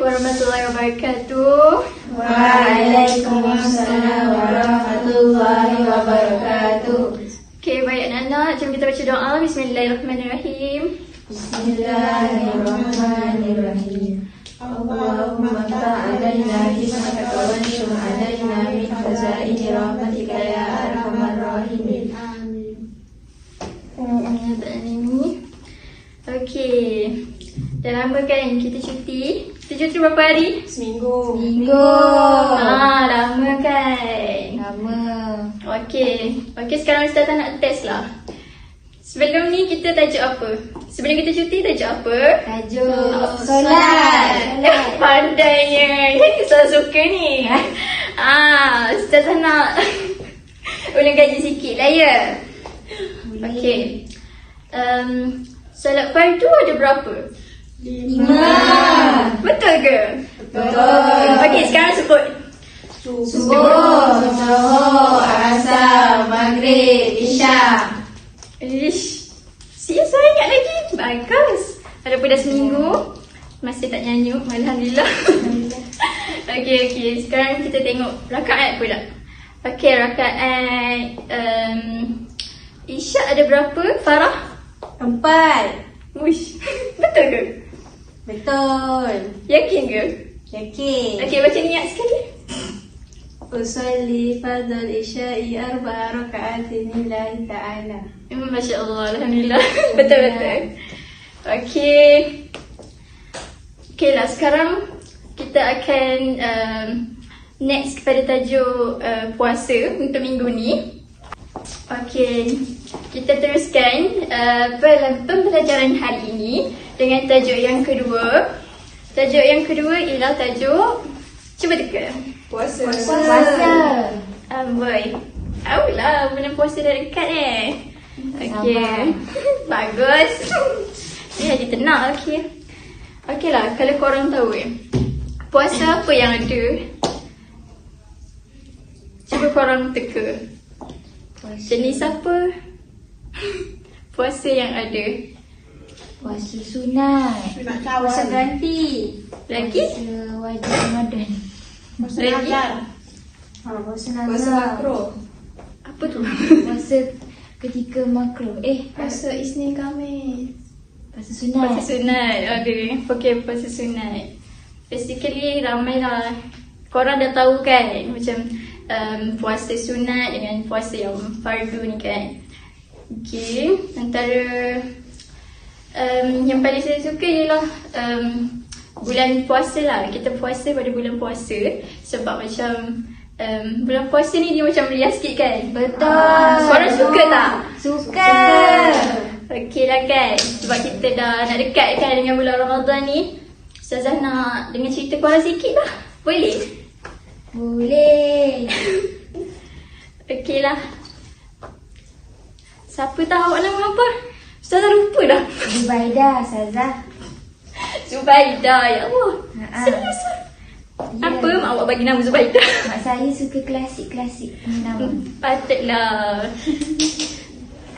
warahmatullahi wabarakatuh. Waalaikumsalam warahmatullahi wabarakatuh. Okay, baik anak-anak, jom kita baca doa. Bismillahirrahmanirrahim. Bismillahirrahmanirrahim. Allahumma ta'alaina hismaka wa anshur alaina min khazaini rahmatika ya arhamar rahimin. Amin. Okay, dah lama kan kita cuti? Kita cuti berapa hari? Seminggu. Lama kan? Lama. Okay, sekarang Ustazah nak test lah. Sebelum ni kita tajuk apa? Sebelum kita cuti tajuk apa? Tajuk solat. Pandainya. Ustazah suka ni. Ustazah nak ulang kaji sikit lah ya. Okay. Solat fardu ada berapa? 5. Betul ke? Betul. Okay, sekarang sebut. Subuh, Zuhur, Asar, Maghrib, Isyak. Ish, siap saya ingat lagi. Bagus. Walaupun dah seminggu masih tak nyanyuk. Alhamdulillah. Okay. Sekarang kita tengok rakaat pula. Okay, rakaat Isyak ada berapa, Farah? 4. Wish. Betul ke? Betul. Yakin ke? Yakin. Okay, baca niat sekali. Usalli fardal isya'i 4 raka'atin lillahi ta'ala. Masya Allah, Alhamdulillah. Betul. Okay lah, sekarang kita akan next kepada tajuk puasa untuk minggu ni. Okay, kita teruskan pembelajaran hari ini dengan tajuk yang kedua. Tajuk yang kedua ialah tajuk, cuba teka. Puasa. Boy, tahulah bulan puasa dah dekat Okay, bagus. Ni lagi tenang. Okay lah, kalau korang tahu puasa apa yang ada, cuba korang teka. Jenis apa puasa yang ada? Puasa sunat. Puasa ganti. Lagi? Puasa wajib Ramadan. Puasa Lagi? nazar. Puasa nazar. Puasa makro. Apa tu? Puasa ketika makro. Puasa Isnin Khamis. Puasa sunat. Puasa sunat ada. Okay, puasa sunat. Basically ramai lah. Korang dah tahu kan macam puasa sunat dengan puasa yang fardu ni kan. Okay, antara yang paling saya suka ialah bulan puasa lah. Kita puasa pada bulan puasa. Sebab macam bulan puasa ni dia macam meriah sikit kan. Betul. Korang suka tak? Suka. Okey lah kan. Sebab kita dah nak dekat kan dengan bulan Ramadan ni. Ustazah nak dengar cerita korang sikit lah. Boleh? Boleh. Okey lah. Siapa tahu awak nama apa? Ustazah lupa dah. Zubaidah, Ustazah. Zubaidah, ya Allah. Serius lah. Ya. Apa mak awak bagi nama Zubaidah? Mak saya suka klasik-klasik ni nama. Patutlah.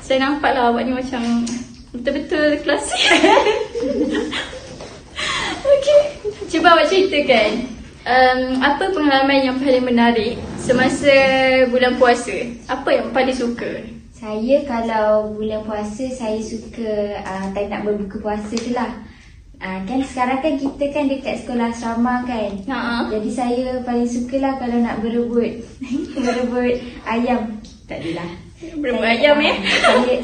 Saya nampak lah awak ni macam betul-betul klasik. Okay, cuba awak ceritakan apa pengalaman yang paling menarik semasa bulan puasa? Apa yang paling suka? Saya kalau bulan puasa saya suka time nak berbuka puasa tu lah. Kan sekarang kan kita kan dekat sekolah asrama kan. Jadi saya paling suka lah kalau nak berebut berebut ayam. Tak adalah. Berebut ayam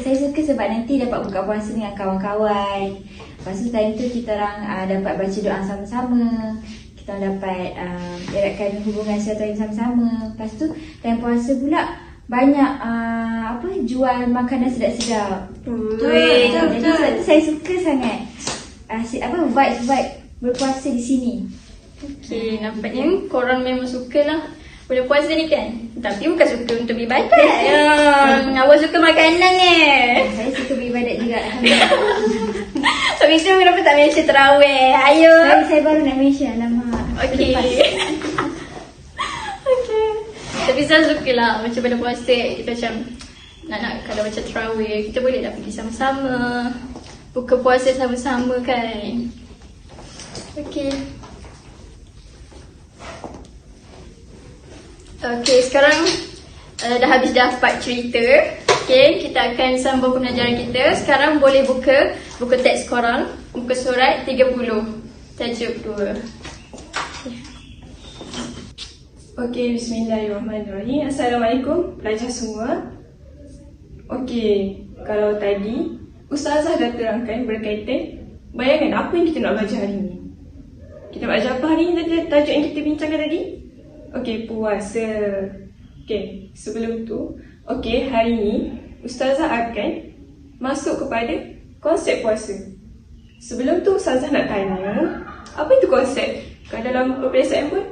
Saya suka sebab nanti dapat buka puasa dengan kawan-kawan. Lepas tu time tu kita orang dapat baca doa sama-sama. Kita orang dapat eratkan hubungan silaturahmi sama-sama. Lepas tu time puasa pula banyak jual makanan sedap-sedap. Jadi saya suka sangat vibe berpuasa di sini. Okay, nampaknya korang memang sukalah bulan puasa ni kan. Tapi bukan suka untuk beribadat. Awak suka makanan Saya suka beribadat juga, alhamdulillah. Sebab itu kenapa tak mention terawih? Ayo. Saya baru nak mention, alamak. Okay. Okay. Tapi saya suka lah macam pada puasa kita macam nak kalau macam terawih kita boleh dah pergi sama-sama, buka puasa sama-sama kan. Okay. Okey, sekarang dah habis dapat cerita. Okey, kita akan sambung pembelajaran kita. Sekarang boleh buka teks korang, muka surat 30, tajuk 2. Okey, bismillahirrahmanirrahim. Assalamualaikum pelajar semua. Okey, kalau tadi Ustazah dah terangkan berkaitan bayangan apa yang kita nak belajar hari ni. Kita nak belajar apa hari ni tajuk yang kita bincangkan tadi? Okey, puasa. Okey, sebelum tu, okey, hari ni Ustazah akan masuk kepada konsep puasa. Sebelum tu Ustazah nak tanya, apa itu konsep? Kalau dalam peperiksaan pun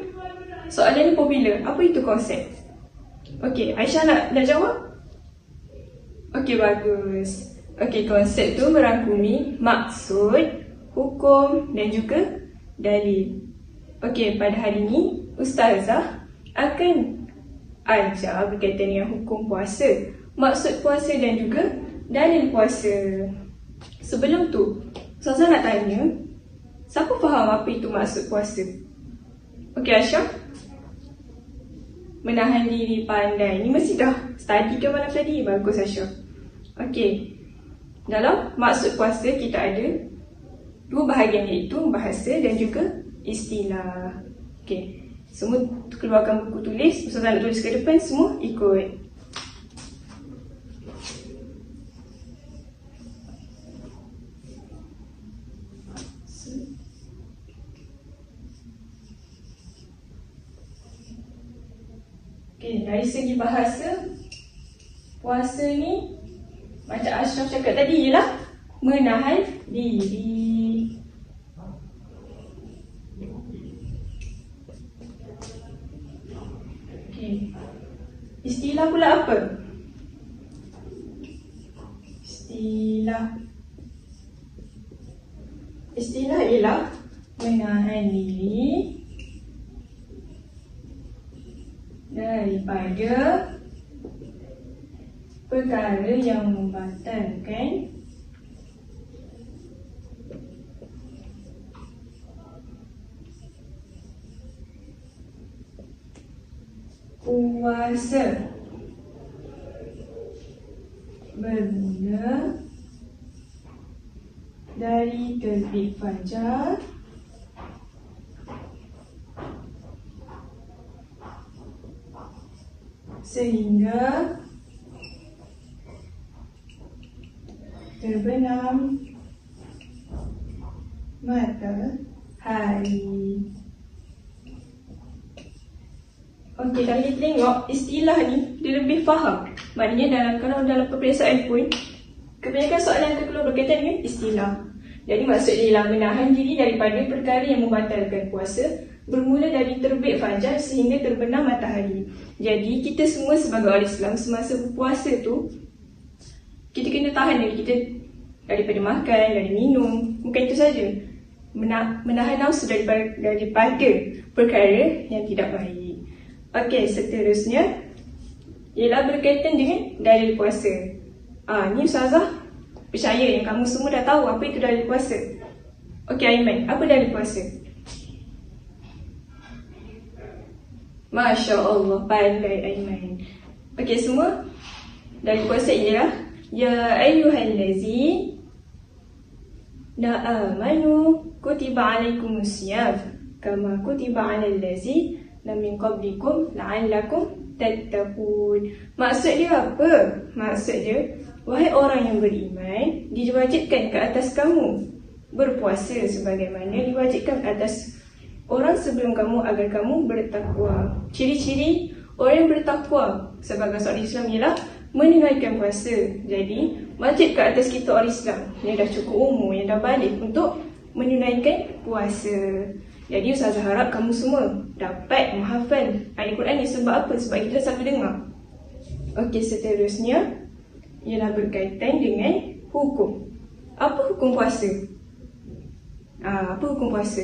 soalan ni popular. Apa itu konsep? Okey, Aisyah nak jawab? Okey, bagus. Okey, konsep tu merangkumi maksud, hukum dan juga dalil. Okey, pada hari ni Ustazah akan ajar berkaitan dengan hukum puasa, maksud puasa dan juga dalil puasa. Sebelum tu, Ustazah nak tanya, siapa faham apa itu maksud puasa? Okey, Aisyah? Menahan diri pandai. Ni mesti dah study ke malam tadi? Bagus, Aisyah. Okey, dalam maksud puasa kita ada dua bahagian, iaitu bahasa dan juga istilah. Okey, semua keluarkan buku tulis. Ustazah nak tulis ke depan, semua ikut. Okey, dari segi bahasa, puasa ni macam Ashraf cakap tadi ialah menahan diri. Okey, istilah pula apa? Istilah ialah menahan diri daripada perkara yang membatalkan puasa bermula dari terbit fajar sehingga terbenam matahari. Okey, kalau kita tengok istilah ni, dia lebih faham. Maknanya kalau dalam peperiksaan pun, kebanyakan soalan akan keluar berkaitan dengan istilah. Jadi maksud dia ialah menahan diri daripada perkara yang membatalkan puasa bermula dari terbit fajar sehingga terbenam matahari. Jadi kita semua sebagai orang Islam, semasa berpuasa tu, kita kena tahan diri kita daripada makan, dari minum. Bukan itu saja, menahan nafsu daripada perkara yang tidak baik. Okey, seterusnya ialah berkaitan dengan dalil puasa. Ni Ustazah percaya yang kamu semua dah tahu apa itu dalil puasa. Okey, Aiman, apa dalil puasa? Masya Allah, pandai Aiman. Okey, semua dalil puasa ialah ya ayyuhallazina amanu kutiba alaikumusiyam kama kutiba alal ladzina min qablikum la'allakum tattaqun. Maksud dia apa? Maksud dia, wahai orang yang beriman, diwajibkan ke atas kamu berpuasa sebagaimana diwajibkan ke atas orang sebelum kamu agar kamu bertakwa. Ciri-ciri orang yang bertakwa sebagai seorang Islam ialah menunaikan puasa. Jadi wajib ke atas kita orang Islam yang dah cukup umur, yang dah balik untuk menunaikan puasa. Jadi Ustazah harap kamu semua dapat menghafal ayat Quran ni. Sebab apa? Sebab kita selalu dengar. Okey, seterusnya ialah berkaitan dengan hukum. Apa hukum puasa? Apa hukum puasa?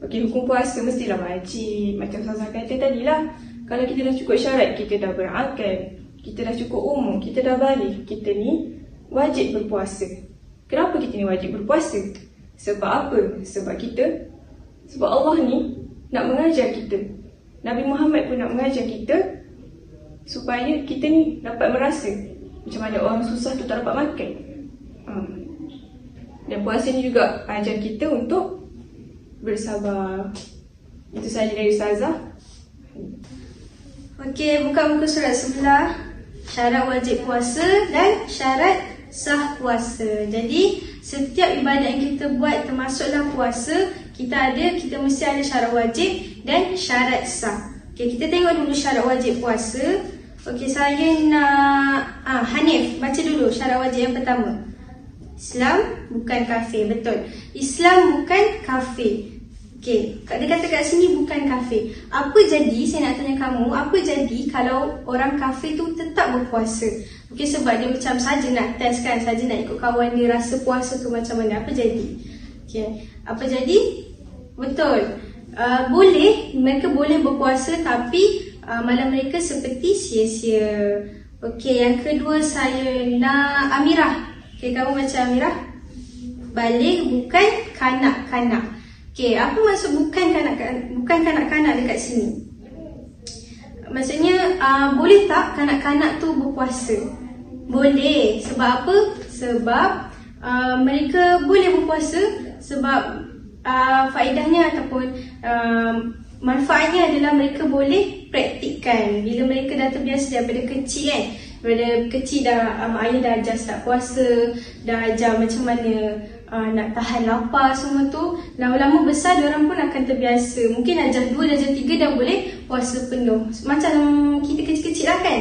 Okey, hukum puasa mestilah wajib. Macam Ustazah kata tadilah, kalau kita dah cukup syarat, kita dah berakal, kita dah cukup umur, kita dah balik, kita ni wajib berpuasa. Kenapa kita ni wajib berpuasa? Sebab apa? Sebab Allah ni nak mengajar kita Nabi Muhammad pun nak mengajar kita supaya kita ni dapat merasa macam mana orang susah tu tak dapat makan. Dan puasa ni juga ajar kita untuk bersabar. Itu sahaja dari Ustazah. Okey, buka muka surat sebelah. Syarat wajib puasa dan syarat sah puasa. Jadi setiap ibadat yang kita buat termasuklah puasa, kita mesti ada syarat wajib dan syarat sah. Okey, kita tengok dulu syarat wajib puasa. Okey, saya nak Hanif baca dulu syarat wajib yang pertama. Islam bukan kafir, betul. Islam bukan kafir. Okey, dia kata kat sini bukan kafir. Apa jadi, saya nak tanya kamu, apa jadi kalau orang kafir tu tetap berpuasa? Okey, sebab dia macam saja nak test kan, saja nak ikut kawan dia rasa puasa tu macam mana, apa jadi? Okey, apa jadi? Betul. Boleh, mereka boleh berpuasa tapi malam mereka seperti sia-sia. Okey, yang kedua saya nak Amirah. Okey, kamu macam Amirah. Balik bukan kanak-kanak. Okey, apa maksud bukan kanak-kanak dekat sini? Maksudnya boleh tak kanak-kanak tu berpuasa? Boleh. Sebab apa? Sebab mereka boleh berpuasa sebab faedahnya ataupun manfaatnya adalah mereka boleh praktikkan. Bila mereka dah terbiasa daripada kecil kan, daripada kecil dah ayah dah ajar start puasa, dah ajar macam mana nak tahan lapar semua tu. Lama-lama besar diorang pun akan terbiasa. Mungkin darjah 2, darjah 3 dah boleh puasa penuh. Macam kita kecil-kecil lah kan,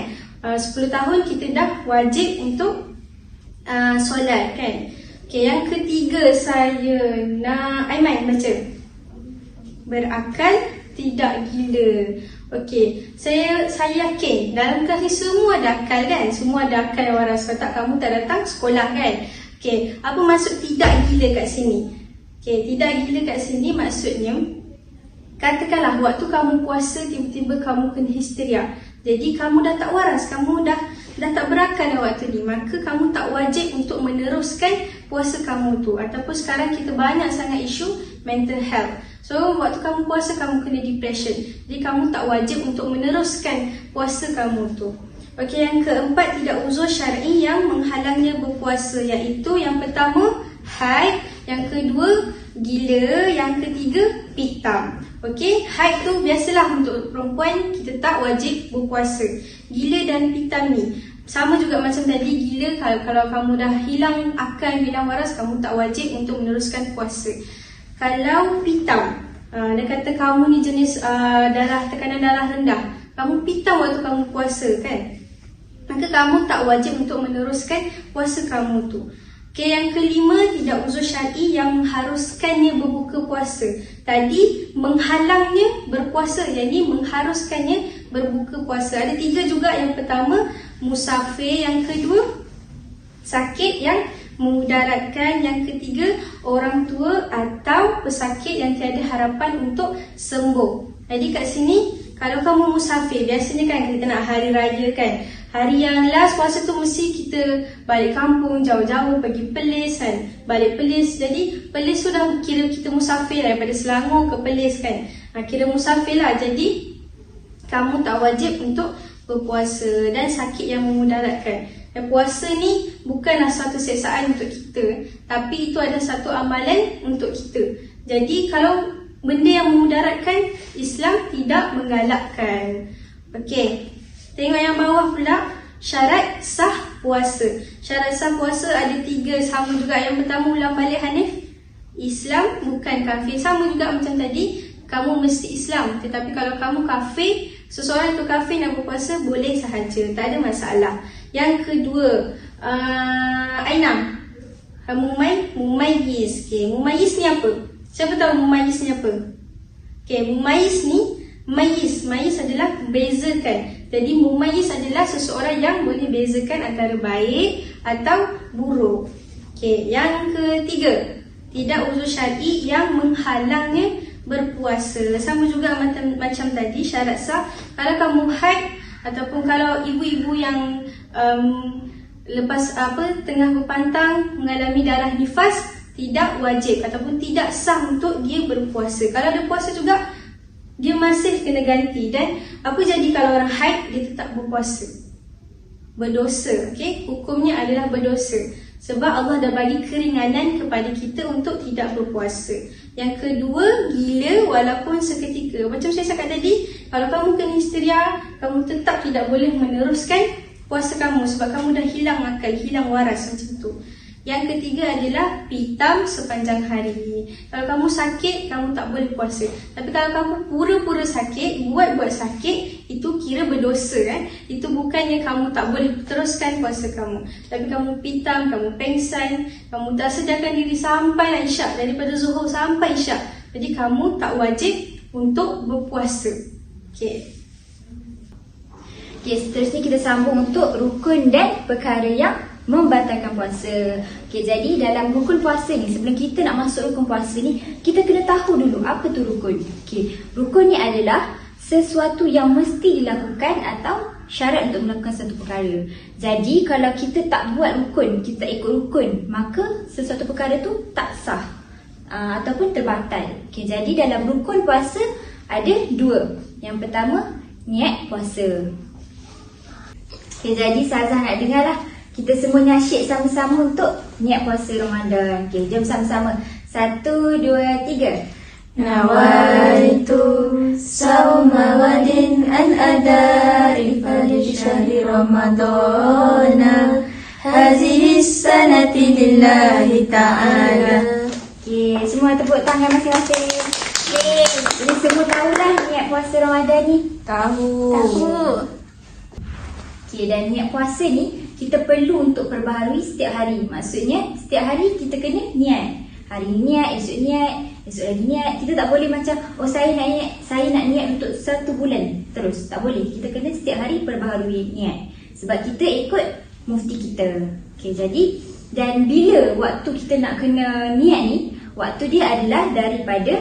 10 tahun kita dah wajib untuk solat kan. Okay, yang ketiga saya nak Aiman baca. Berakal tidak gila. Okey, saya yakin dalam kelas ni semua ada akal kan? Semua ada akal yang waras. Kalau tak kamu tak datang sekolah kan? Okey, apa maksud tidak gila kat sini? Okey, tidak gila kat sini maksudnya, katakanlah waktu kamu puasa tiba-tiba kamu kena histeria. Jadi kamu dah tak waras, kamu dah tak berakal dah waktu ni. Maka kamu tak wajib untuk meneruskan puasa kamu tu. Ataupun sekarang kita banyak sangat isu mental health. So waktu kamu puasa kamu kena depression. Jadi kamu tak wajib untuk meneruskan puasa kamu tu. Okey, yang keempat tidak uzur syar'i yang menghalangnya berpuasa, iaitu yang pertama haid, yang kedua gila, yang ketiga pitam. Okey, haid tu biasalah untuk perempuan kita tak wajib berpuasa. Gila dan pitam ni sama juga macam tadi. Gila kalau kamu dah hilang akal, hilang waras, kamu tak wajib untuk meneruskan puasa. Kalau pitam, dia kata kamu ni jenis tekanan darah rendah, kamu pitam waktu kamu puasa kan, maka kamu tak wajib untuk meneruskan puasa kamu tu. Okay, yang kelima tidak uzur syar'i yang mengharuskannya berbuka puasa. Tadi menghalangnya berpuasa, jadi mengharuskannya berbuka puasa. Ada 3 juga. Yang pertama musafir, yang kedua sakit yang memudaratkan, yang ketiga orang tua atau pesakit yang tiada harapan untuk sembuh. Jadi kat sini kalau kamu musafir, biasanya kan kita nak hari raya kan, hari yang last puasa tu mesti kita balik kampung jauh-jauh, pergi Perlis kan, balik Perlis. Jadi Perlis tu dah kira kita musafir daripada Selangor ke Perlis kan, kira musafir lah. Jadi kamu tak wajib untuk berpuasa. Dan sakit yang memudaratkan, dan puasa ni bukanlah satu siksaan untuk kita, tapi itu adalah satu amalan untuk kita. Jadi kalau benda yang memudaratkan, Islam tidak menggalakkan. Okey, tengok yang bawah pula, syarat sah puasa. Syarat sah puasa ada 3, sama juga. Yang pertama ulang balik Hanif, Islam bukan kafir. Sama juga macam tadi, kamu mesti Islam. Tetapi kalau kamu kafir, seseorang tu kafir nak berpuasa, boleh sahaja, tak ada masalah. Yang kedua, Ainam, mumayyiz. Okay, mumayyiz ni apa? Siapa tahu mumayyiz ni apa? Okay, mumayyiz ni, mayyiz adalah bezakan. Jadi mumayyiz adalah seseorang yang boleh bezakan antara baik atau buruk. Okay, yang ketiga, tidak uzur syar'i yang menghalangnya berpuasa. Sama juga macam tadi, syarat sah. Kalau kamu haid ataupun kalau ibu-ibu yang lepas tengah berpantang mengalami darah nifas, tidak wajib ataupun tidak sah untuk dia berpuasa. Kalau dia puasa juga dia masih kena ganti. Dan apa jadi kalau orang haid dia tetap berpuasa? Berdosa. Okey, hukumnya adalah berdosa. Sebab Allah dah bagi keringanan kepada kita untuk tidak berpuasa. Yang kedua, gila walaupun seketika. Macam saya cakap tadi, kalau kamu kena histeria, kamu tetap tidak boleh meneruskan puasa kamu sebab kamu dah hilang akal, hilang waras macam tu. Yang ketiga adalah pitam sepanjang hari. Kalau kamu sakit, kamu tak boleh puasa. Tapi kalau kamu pura-pura sakit, buat-buat sakit, itu kira berdosa kan. Itu bukannya kamu tak boleh teruskan puasa kamu. Tapi kamu pitam, kamu pengsan, kamu tak sedarkan diri sampai isyak, daripada zuhur sampai isyak. Jadi kamu tak wajib untuk berpuasa. Okey. Okey, seterusnya kita sambung untuk rukun dan perkara yang membatalkan puasa. Okey, jadi dalam rukun puasa ni, sebelum kita nak masuk rukun puasa ni, kita kena tahu dulu apa tu rukun. Okey, rukun ni adalah sesuatu yang mesti dilakukan atau syarat untuk melakukan satu perkara. Jadi kalau kita tak buat rukun, kita tak ikut rukun, maka sesuatu perkara tu tak sah ataupun terbatal. Okey, jadi dalam rukun puasa ada dua. Yang pertama, niat puasa. Okey, jadi Sazah nak dengar lah. Kita semua nasyid sama-sama untuk niat puasa Ramadan. Okey, jom sama-sama. 1, 2, 3. Nawaitu sawma wadin an adari fali syahri Ramadana hazihi sanati lillahi ta'ala. Okey, semua tepuk tangan masing-masing. Okey, ini semua tahulah niat puasa Ramadan ni. Tahu. Okey, dan niat puasa ni kita perlu untuk perbaharui setiap hari. Maksudnya setiap hari kita kena niat. Hari ni niat, esok lagi niat. Kita tak boleh macam, oh saya nak niat untuk 1 bulan terus. Tak boleh. Kita kena setiap hari perbaharui niat. Sebab kita ikut mufti kita. Okey, jadi dan bila waktu kita nak kena niat ni, waktu dia adalah daripada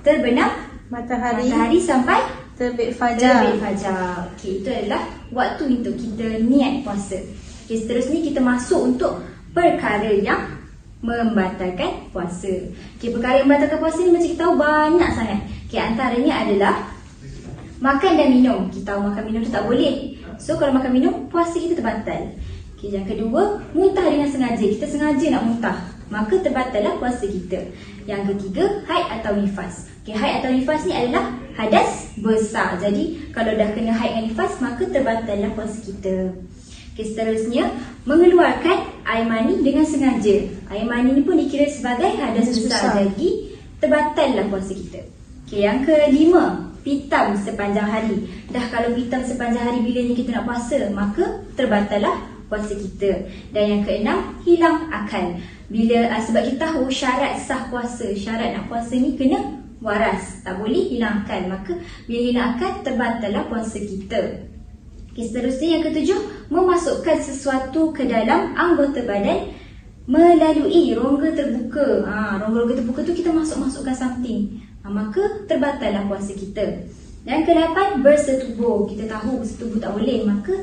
terbenam matahari sampai Terbit fajar. Okey, itu adalah waktu untuk kita niat puasa. Okey, seterusnya kita masuk untuk perkara yang membatalkan puasa. Okey, perkara yang membatalkan puasa ni macam kita tahu banyak sangat. Okey, antaranya adalah makan dan minum. Kita tahu makan minum tu tak boleh. So kalau makan minum, puasa kita terbatal. Okey, yang kedua, muntah dengan sengaja. Kita sengaja nak muntah, maka terbatallah puasa kita. Yang ketiga, haid atau nifas. Okey, haid atau nifas ni adalah hadas besar. Jadi kalau dah kena haid dengan nifas, maka terbatallah puasa kita. Okey, seterusnya mengeluarkan air mani dengan sengaja. Air mani ni pun dikira sebagai hadas besar. Jadi terbatallah puasa kita. Okey, yang kelima, pitam sepanjang hari. Dah kalau pitam sepanjang hari bilanya kita nak puasa, maka terbatallah puasa kita. Dan yang keenam, hilang akal. Bila sebab kita tahu syarat sah puasa, syarat nak puasa ni kena waras, tak boleh hilang akal. Maka bila hilang akal, terbatallah puasa kita. Okay, seterusnya yang ketujuh, memasukkan sesuatu ke dalam anggota badan melalui rongga terbuka. Rongga-rongga terbuka tu kita masukkan something, maka terbatallah puasa kita. Dan ke-8, bersetubuh. Kita tahu bersetubuh tak boleh, maka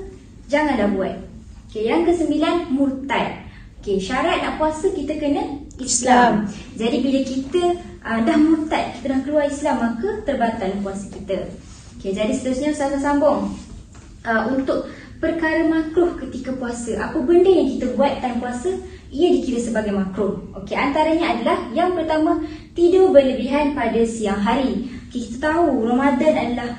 janganlah buat. Okay, yang ke-9, murtad. Okay, syarat nak puasa kita kena Islam. Jadi bila kita dah murtad, kita dah keluar Islam, maka terbatal puasa kita. Okay, jadi seterusnya Ustazah sambung. Untuk perkara makruh ketika puasa, apa benda yang kita buat time puasa, ia dikira sebagai makruh. Okay, antaranya adalah yang pertama, tidur berlebihan pada siang hari. Okay, kita tahu Ramadan adalah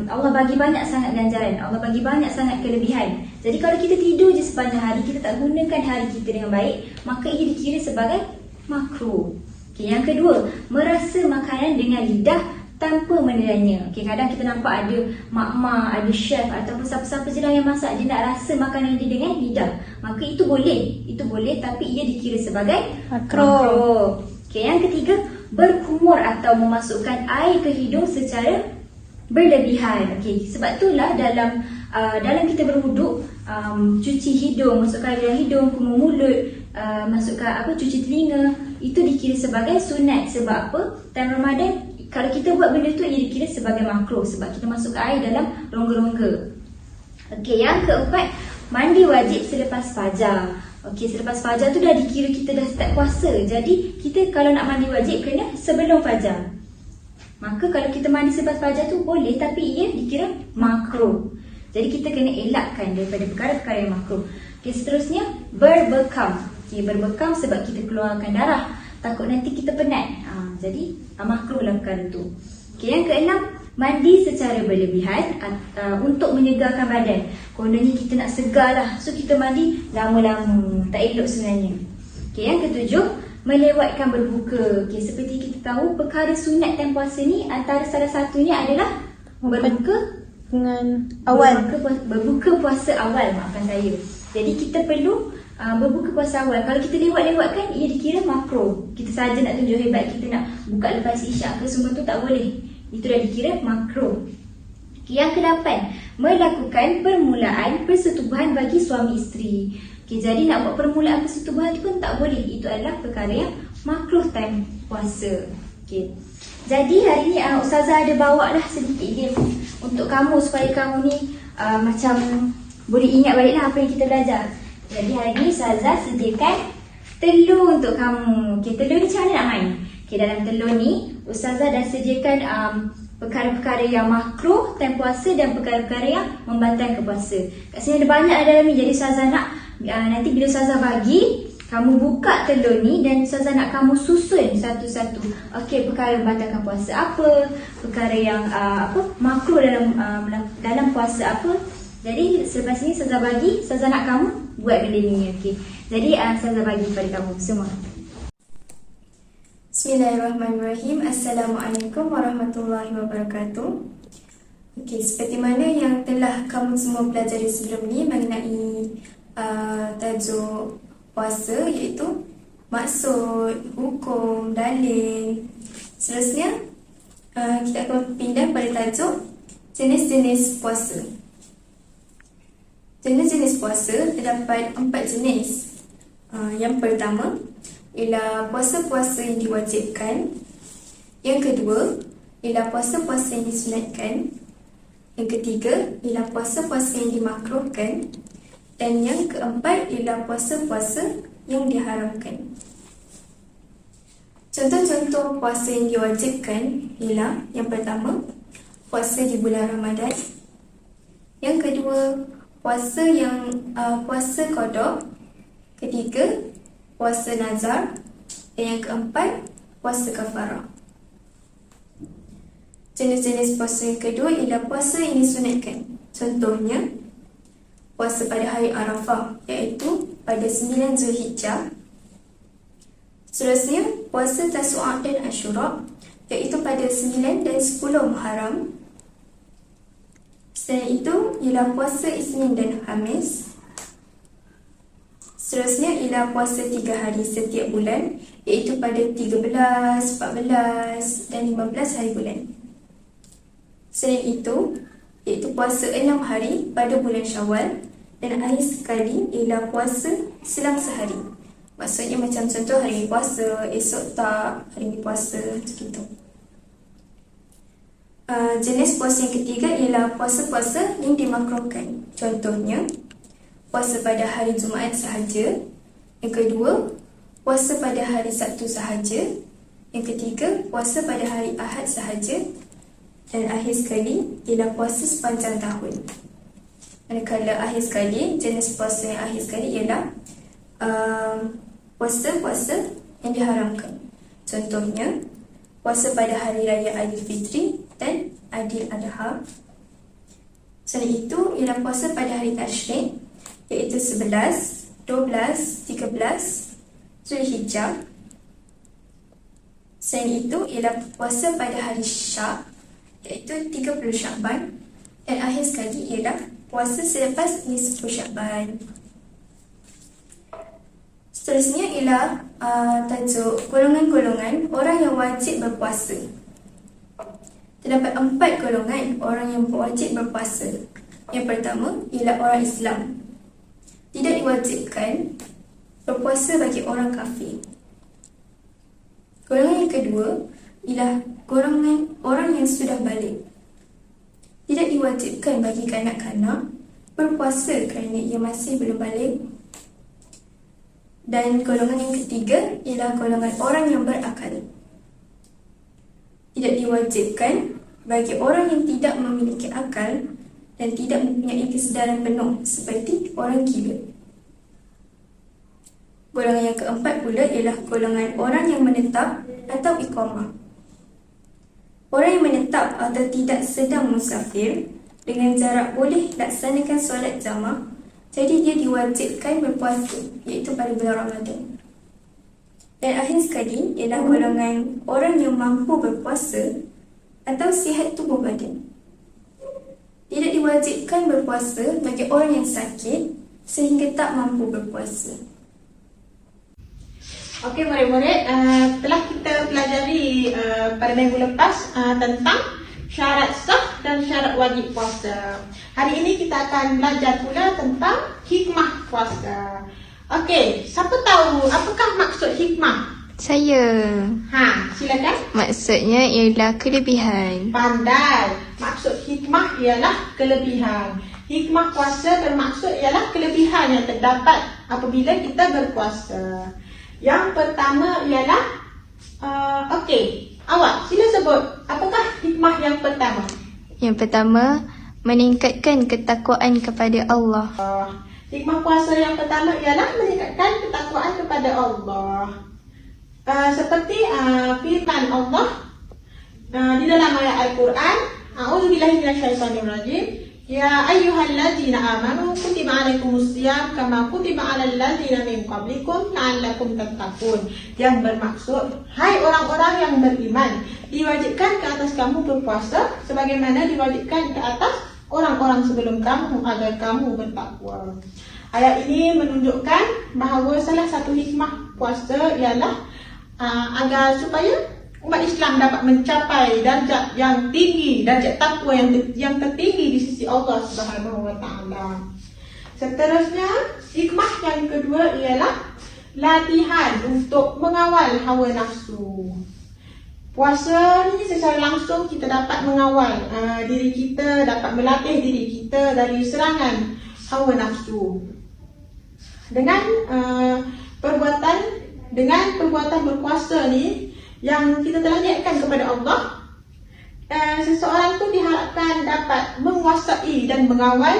Allah bagi banyak sangat ganjaran, Allah bagi banyak sangat kelebihan. Jadi kalau kita tidur je sepanjang hari, kita tak gunakan hari kita dengan baik, maka ia dikira sebagai makruh. Okay, yang kedua, merasa makanan dengan lidah tanpa menelannya. Okay, kadang kita nampak ada mak-mak, ada chef ataupun siapa-siapa je yang masak, dia nak rasa makanan dia dengan lidah, maka itu boleh, tapi ia dikira sebagai makruh. Okay, yang ketiga, berkumur atau memasukkan air ke hidung secara berlebihan. Okey, sebab itulah dalam kita berwuduk, cuci hidung, masukkan air dalam hidung, kumur mulut, masukkan cuci telinga, itu dikira sebagai sunat. Sebab apa? Time Ramadan kalau kita buat benda tu, ia dikira sebagai makruh sebab kita masukkan air dalam rongga-rongga. Okey, yang keempat, mandi wajib selepas fajar. Okey, selepas fajar tu dah dikira kita dah start puasa. Jadi kita kalau nak mandi wajib kena sebelum fajar. Maka kalau kita mandi selepas fajar tu boleh, tapi ia dikira makruh. Jadi kita kena elakkan daripada perkara-perkara yang makruh. Okay, seterusnya berbekam. Okay, berbekam sebab kita keluarkan darah, takut nanti kita penat. Jadi makruh lah perkara tu. Okay, yang keenam, mandi secara berlebihan untuk menyegarkan badan. Kononnya kita nak segar lah, so kita mandi lama-lama, tak elok sebenarnya. Okay, yang ketujuh, melewatkan berbuka. Okay, seperti kita tahu, perkara sunat dan puasa ni antara salah satunya adalah berbuka dengan awal. Berbuka puasa awal, maafkan saya. Jadi kita perlu berbuka puasa awal. Kalau kita lewat-lewatkan, ia dikira makruh. Kita saja nak tunjuk hebat, kita nak buka lepas isyak ke semua tu tak boleh. Itu dah dikira makruh. Yang ke-8, melakukan permulaan persetubuhan bagi suami isteri. Jadi nak buat permulaan persetubuhan tu pun tak boleh. Itu adalah perkara yang makruh time puasa. Jadi hari ni Ustazah ada bawa lah sedikit game untuk kamu, supaya kamu ni macam boleh ingat baliklah apa yang kita belajar. Jadi hari ni Ustazah sediakan telur untuk kamu. Telur ni macam mana nak main? Dalam telur ni Ustazah dah sediakan perkara-perkara yang makruh time puasa dan perkara-perkara yang membatalkan puasa. Kat sini ada banyak dalam ni. Jadi Ustazah nak nanti bila Ustazah bagi, kamu buka telur ni dan Ustazah nak kamu susun satu-satu. Perkara membatalkan puasa apa, perkara yang makruh dalam puasa apa. Jadi selepas ni Ustazah bagi, Ustazah nak kamu buat benda ni. Jadi Ustazah bagi kepada kamu semua. Bismillahirrahmanirrahim. Assalamualaikum warahmatullahi wabarakatuh. Seperti mana yang telah kamu semua pelajari sebelum ni mengenai tajuk puasa, iaitu maksud, hukum, dalil. Seterusnya kita akan pindah pada tajuk jenis-jenis puasa. Jenis-jenis puasa terdapat 4 jenis. Yang pertama ialah puasa-puasa yang diwajibkan. Yang kedua ialah puasa-puasa yang disunatkan. Yang ketiga ialah puasa-puasa yang dimakruhkan. Dan yang keempat ialah puasa-puasa yang diharamkan. Contoh-contoh puasa yang diwajibkan ialah yang pertama, puasa di bulan Ramadan. Yang kedua, puasa qada. Ketiga, puasa nazar. Dan yang keempat, puasa kafarah. Jenis-jenis puasa yang kedua ialah puasa yang disunatkan. Contohnya, puasa pada hari Arafah, iaitu pada 9 Zulhijjah. Seterusnya, puasa Tasu'a dan Ashura, iaitu pada 9 dan 10 Muharram. Selain itu ialah puasa Isnin dan Khamis. Seterusnya ialah puasa 3 hari setiap bulan, iaitu pada 13, 14 dan 15 hari bulan. Selain itu, iaitu puasa 6 hari pada bulan Syawal. Dan akhir sekali ialah puasa selang sehari. Maksudnya macam contoh hari puasa, esok tak, hari ni puasa, macam itu. Jenis puasa yang ketiga ialah puasa-puasa yang dimakruhkan. Contohnya, puasa pada hari Jumaat sahaja. Yang kedua, puasa pada hari Sabtu sahaja. Yang ketiga, puasa pada hari Ahad sahaja. Dan akhir sekali ialah puasa sepanjang tahun. Manakala akhir sekali, jenis puasa yang akhir sekali ialah puasa-puasa yang diharamkan. Contohnya, puasa pada hari raya Aidilfitri dan Aidiladha. Selain itu ialah puasa pada hari Tasyrik, iaitu 11, 12, 13 Zulhijjah. Selain itu ialah puasa pada hari Syak, iaitu 30 Syakban. Dan akhir sekali ialah puasa selepas nisfu Syakban. Seterusnya ialah tajuk golongan-golongan orang yang wajib berpuasa. Terdapat 4 golongan orang yang wajib berpuasa. Yang pertama ialah orang Islam. Tidak diwajibkan berpuasa bagi orang kafir. Golongan yang kedua ialah golongan orang yang sudah balik. Tidak diwajibkan bagi kanak-kanak berpuasa kerana ia masih belum balik. Dan golongan yang ketiga ialah golongan orang yang berakal. tidak diwajibkan bagi orang yang tidak memiliki akal dan tidak mempunyai kesedaran penuh seperti orang gila. Golongan yang keempat pula ialah golongan orang yang menetap atau iqamah. Orang yang menetap atau tidak sedang musafir dengan jarak boleh laksanakan solat jamak, jadi dia diwajibkan berpuasa, iaitu pada bulan Ramadan. Dan akhir sekali ialah golongan orang yang mampu berpuasa atau sihat tubuh badan. Tidak diwajibkan berpuasa bagi orang yang sakit sehingga tak mampu berpuasa. Okey murid-murid, telah kita pelajari pada minggu lepas tentang syarat sah dan syarat wajib puasa. Hari ini kita akan belajar pula tentang hikmah puasa. Okey, siapa tahu apakah maksud hikmah? Saya. Silakan. Maksudnya ialah kelebihan. Pandai. Maksud hikmah ialah kelebihan. Hikmah puasa bermaksud ialah kelebihan yang terdapat apabila kita berpuasa. Yang pertama ialah okey, awak sila sebut apakah hikmah yang pertama? Yang pertama, meningkatkan ketakwaan kepada Allah. Hikmah puasa yang pertama ialah meningkatkan ketakwaan kepada Allah. Seperti firman Allah di dalam ayat Al-Quran, A'udzubillahi minasyaitonirrajim. Ya ayyuhalladzina amanu kutiba alaikumusiyam kama kutiba alal ladzina min qablikum la'allakum tattaqun. Yang bermaksud, hai orang-orang yang beriman, diwajibkan ke atas kamu berpuasa sebagaimana diwajibkan ke atas orang-orang sebelum kamu agar kamu bertakwa. Ayat ini menunjukkan bahawa salah satu hikmah puasa ialah agar supaya umat Islam dapat mencapai darjat yang tinggi, darjat takwa yang tertinggi di sisi Allah Subhanahu wa taala. Seterusnya, hikmah yang kedua ialah latihan untuk mengawal hawa nafsu. Puasa ni secara langsung kita dapat mengawal diri kita, dapat melatih diri kita dari serangan hawa nafsu. Dengan perbuatan berpuasa ni yang kita telah niatkan kepada Allah, seseorang tu diharapkan dapat menguasai dan mengawal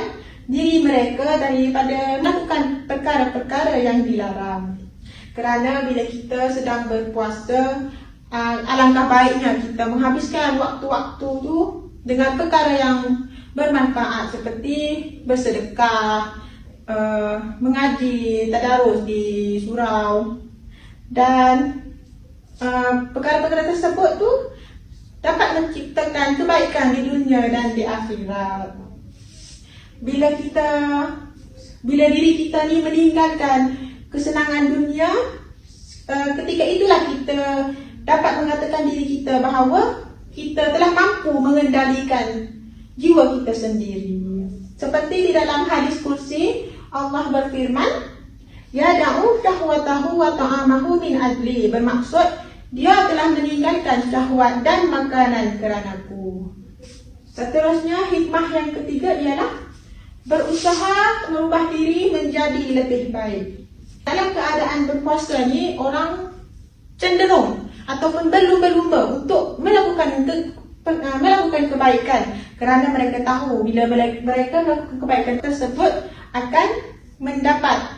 diri mereka daripada melakukan perkara-perkara yang dilarang. Kerana bila kita sedang berpuasa, alangkah baiknya kita menghabiskan waktu-waktu tu dengan perkara yang bermanfaat seperti bersedekah, mengaji, tadarus di surau, dan perkara-perkara tersebut tu dapat menciptakan kebaikan di dunia dan di akhirat. Bila diri kita ni meninggalkan kesenangan dunia, ketika itulah kita dapat mengatakan diri kita bahawa kita telah mampu mengendalikan jiwa kita sendiri. Seperti di dalam hadis kursi, Allah berfirman, "Yada'u syahwatahu wa ta'amahu min ajli." Bermaksud, dia telah meninggalkan syahwat dan makanan keranaku. Seterusnya, hikmah yang ketiga ialah berusaha merubah diri menjadi lebih baik. Dalam keadaan berpuasa ni, orang cenderung ataupun berlumba-lumba untuk melakukan kebaikan kerana mereka tahu bila mereka melakukan kebaikan tersebut akan mendapat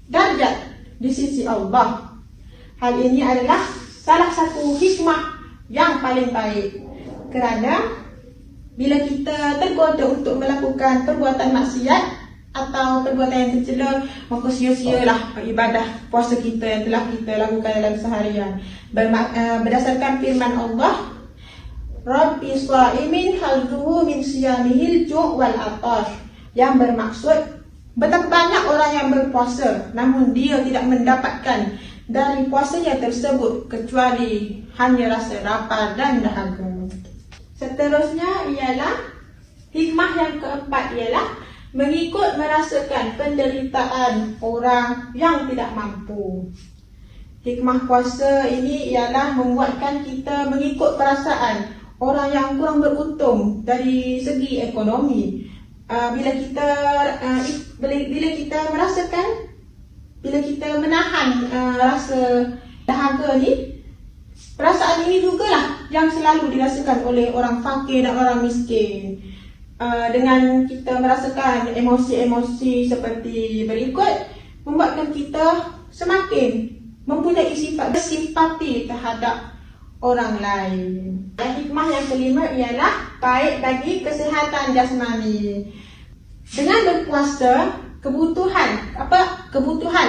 darjat di sisi Allah. Hal ini adalah salah satu hikmah yang paling baik, kerana bila kita tergoda untuk melakukan perbuatan maksiat atau perbuatan yang tercela, maka sia-sialah ibadah puasa kita yang telah kita lakukan dalam seharian. Berdasarkan firman Allah, Rabbi sha'imin halzuhu min siyamihil ju' wal atash, yang bermaksud betapa banyak orang yang berpuasa namun dia tidak mendapatkan dari puasanya tersebut kecuali hanya rasa lapar dan dahaga. Seterusnya ialah hikmah yang keempat ialah mengikut merasakan penderitaan orang yang tidak mampu. Hikmah puasa ini ialah membuatkan kita mengikut perasaan orang yang kurang beruntung dari segi ekonomi. Bila kita menahan rasa dahaga ni, perasaan ini jugalah yang selalu dirasakan oleh orang fakir dan orang miskin. Dengan kita merasakan emosi-emosi seperti berikut, membuatkan kita semakin mempunyai sifat bersimpati terhadap orang lain. Hikmah yang kelima ialah baik bagi kesihatan jasmani. Dengan berpuasa, kebutuhan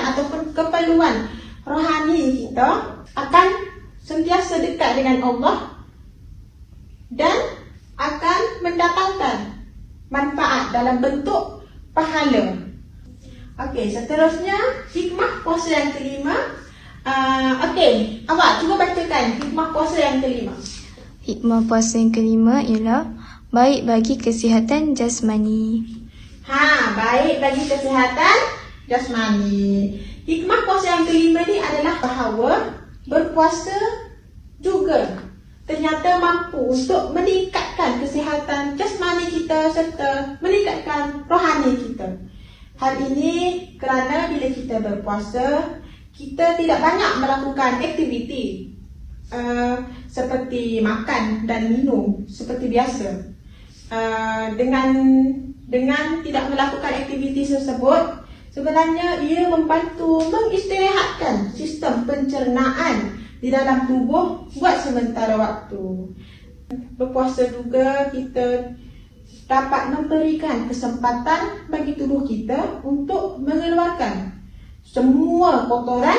ataupun keperluan rohani kita akan sentiasa dekat dengan Allah dan akan mendatangkan manfaat dalam bentuk pahala. Okey, seterusnya hikmah puasa yang kelima. Okey, awak cuba bacakan hikmah puasa yang kelima. Hikmah puasa yang kelima ialah baik bagi kesihatan jasmani. Baik bagi kesihatan jasmani. Hikmah puasa yang kelima ni adalah bahawa berpuasa juga ternyata mampu untuk meningkatkan kesihatan jasmani kita serta meningkatkan rohani kita. Hal ini kerana bila kita berpuasa, kita tidak banyak melakukan aktiviti seperti makan dan minum seperti biasa. Dengan tidak melakukan aktiviti tersebut, sebenarnya ia membantu mengistirahatkan sistem pencernaan di dalam tubuh buat sementara waktu. Berpuasa juga kita dapat memberikan kesempatan bagi tubuh kita untuk mengeluarkan semua kotoran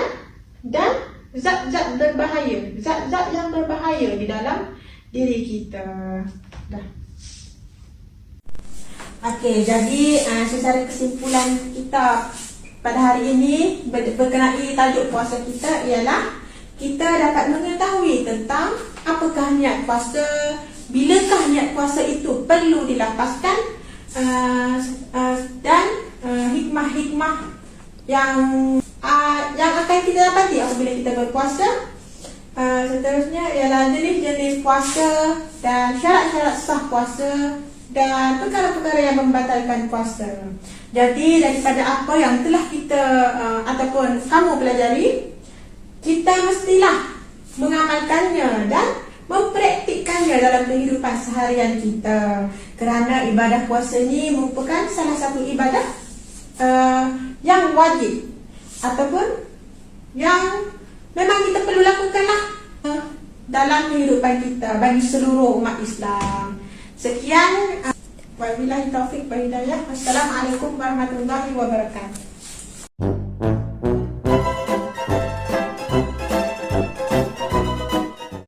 dan zat-zat berbahaya, zat-zat yang berbahaya di dalam diri kita. Okey, jadi secara kesimpulan kita pada hari ini berkenai tajuk puasa kita ialah kita dapat mengetahui tentang apakah niat puasa, bilakah niat puasa itu perlu dilapaskan, dan hikmah-hikmah yang akan kita dapati apabila kita berpuasa. Seterusnya ialah jenis-jenis puasa dan syarat-syarat sah puasa dan perkara-perkara yang membatalkan puasa. Jadi daripada apa yang telah kita ataupun kamu pelajari, kita mestilah mengamalkannya dan mempraktikkannya dalam kehidupan seharian kita. Kerana ibadah puasa ni merupakan salah satu ibadah yang wajib ataupun yang memang kita perlu lakukanlah dalam kehidupan kita bagi seluruh umat Islam. Sekian, wabillahi taufik wal hidayah. Wassalamualaikum warahmatullahi wabarakatuh.